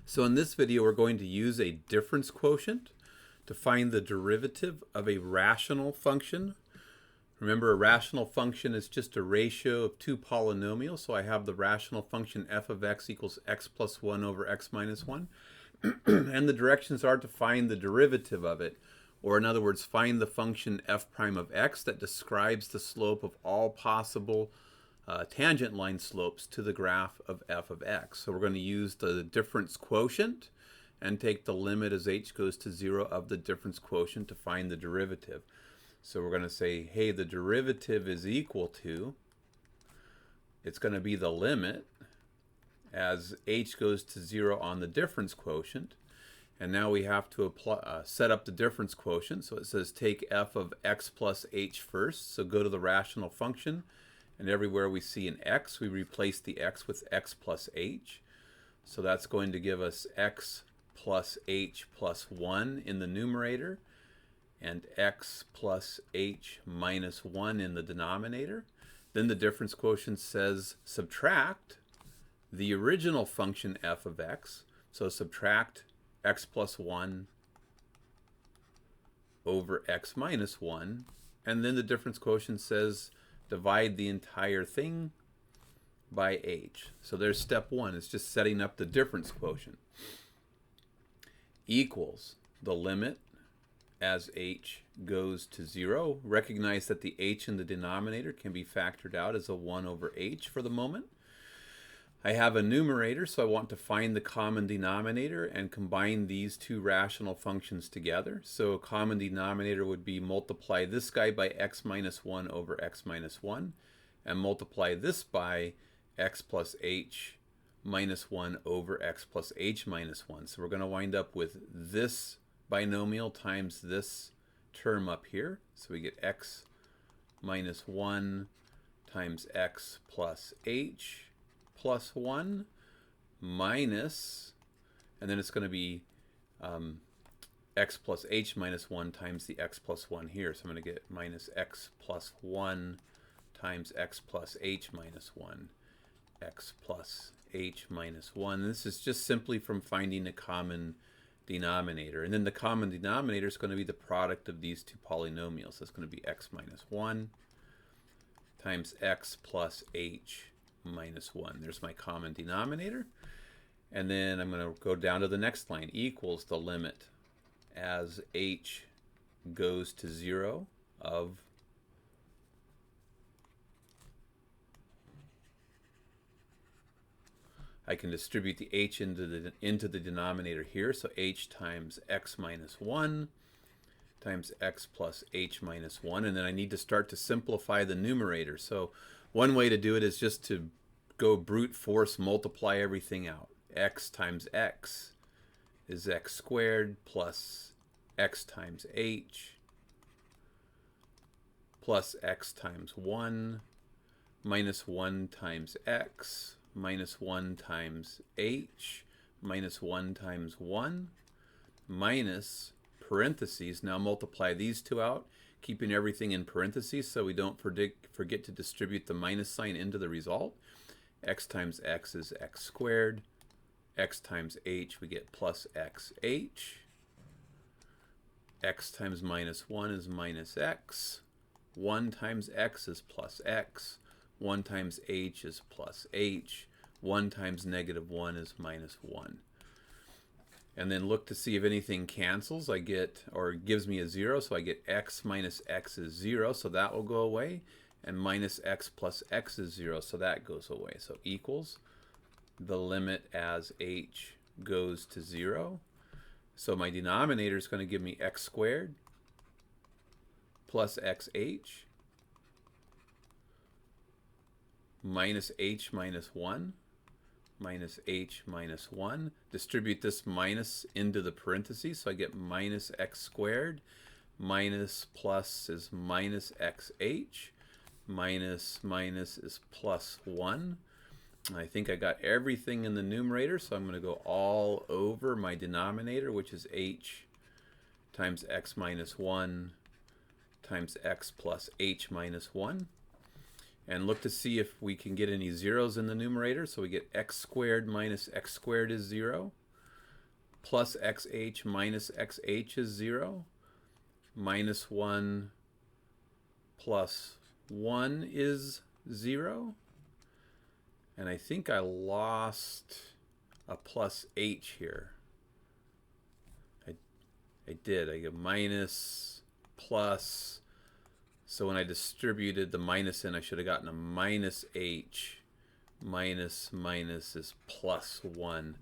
So in this video, we're going to use a difference quotient to find the derivative of a rational function. Remember, a rational function is just a ratio of two polynomials. So I have the rational function f of x equals x plus 1 over x minus 1. And the directions are to find the derivative of it. Or in other words, find the function f prime of x that describes the slope of all possible tangent line slopes to the graph of f of x. So we're going to use the difference quotient and take the limit as h goes to 0 of the difference quotient to find the derivative. So we're going to say, hey, the derivative is equal to, it's going to be the limit as h goes to 0 on the difference quotient. And now we have to apply, set up the difference quotient. So it says take f of x plus h first. So go to the rational function. And everywhere we see an x, we replace the x with x plus h. So that's going to give us x plus h plus 1 in the numerator and x plus h minus 1 in the denominator. Then the difference quotient says subtract the original function f of x. So subtract x plus 1 over x minus 1. And then the difference quotient says divide the entire thing by h. So there's step one. It's just setting up the difference quotient. Equals the limit as h goes to 0. Recognize that the h in the denominator can be factored out as a 1 over h for the moment. I have a numerator, so I want to find the common denominator and combine these two rational functions together. So a common denominator would be multiply this guy by x minus 1 over x minus 1 and multiply this by x plus h minus 1 over x plus h minus 1. So we're going to wind up with this binomial times this term up here. So we get x minus 1 times x plus h plus 1 minus, and then it's going to be x plus h minus 1 times the x plus 1 here. So I'm going to get minus x plus 1 times x plus h minus 1, x plus h minus 1. This is just simply from finding a common denominator. And then the common denominator is going to be the product of these two polynomials. So it's going to be x minus 1 times x plus h minus 1. There's my common denominator. And then I'm going to go down to the next line. Equals the limit as h goes to 0 of I can distribute the h into the denominator here. So h times x minus 1 times x plus h minus 1. And then I need to start to simplify the numerator. So one way to do it is just to go brute force multiply everything out. X times x is x squared plus x times h plus x times 1 minus 1 times x minus 1 times h minus 1 times 1 minus parentheses. Now multiply these two out, keeping everything in parentheses so we don't forget to distribute the minus sign into the result. X times x is x squared. X times h, we get plus xh. X times minus 1 is minus x. 1 times x is plus x. 1 times h is plus h. 1 times negative 1 is minus 1. And then look to see if anything cancels. I get, or gives me a 0, so I get x minus x is 0, so that will go away. And minus x plus x is 0, so that goes away. So equals the limit as h goes to 0. So my denominator is going to give me x squared plus xh minus h minus 1 minus h minus 1. Distribute this minus into the parentheses, so I get minus x squared. Minus plus is minus xh. Minus minus is plus 1. I think I got everything in the numerator, so I'm going to go all over my denominator, which is h times x minus 1 times x plus h minus 1. And look to see if we can get any zeros in the numerator. So we get x squared minus x squared is 0. plus xh minus xh is 0. Minus 1 plus 1 is 0. And I think I lost a plus h here. I did. I get minus, plus. So when I distributed the minus in, I should have gotten a minus h. Minus is plus 1.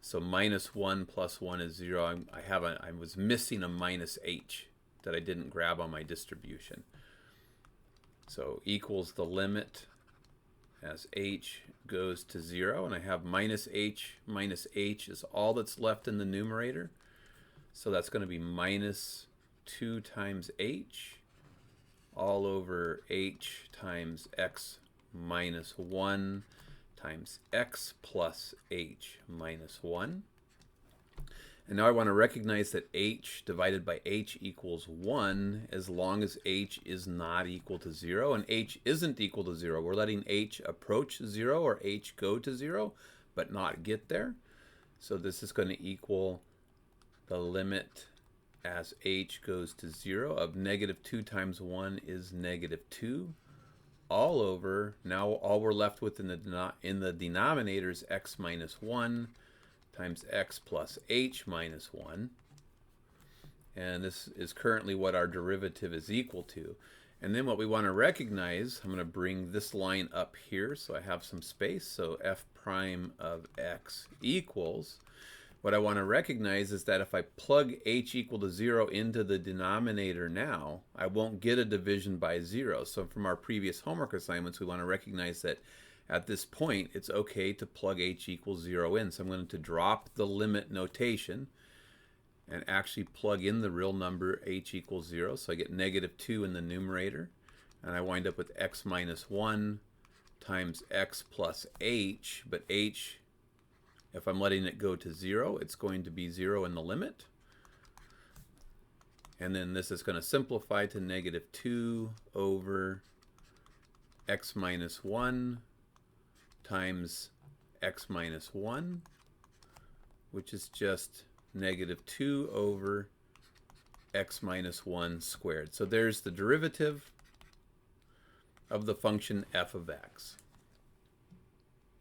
So minus 1 plus 1 is 0. I was missing a minus h that I didn't grab on my distribution. So equals the limit as h goes to 0, and I have minus h is all that's left in the numerator. So that's going to be minus 2 times h all over h times x minus 1 times x plus h minus 1. And now I want to recognize that h divided by h equals 1 as long as h is not equal to 0. And h isn't equal to 0. We're letting h approach 0 or h go to 0, but not get there. So this is going to equal the limit as h goes to 0 of negative 2 times 1 is negative 2 all over. Now all we're left with in the denominator is x minus 1 times x plus h minus 1. And this is currently what our derivative is equal to. And then what we want to recognize, I'm going to bring this line up here so I have some space. So f prime of x equals, what I want to recognize is that if I plug h equal to 0 into the denominator now, I won't get a division by 0. So from our previous homework assignments, we want to recognize that at this point, it's okay to plug h equals 0 in. So I'm going to drop the limit notation and actually plug in the real number h equals 0. So I get negative 2 in the numerator. And I wind up with x minus 1 times x plus h. But h, if I'm letting it go to 0, it's going to be 0 in the limit. And then this is going to simplify to negative 2 over x minus 1 times x minus 1, which is just negative 2 over x minus 1 squared. So there's the derivative of the function f of x.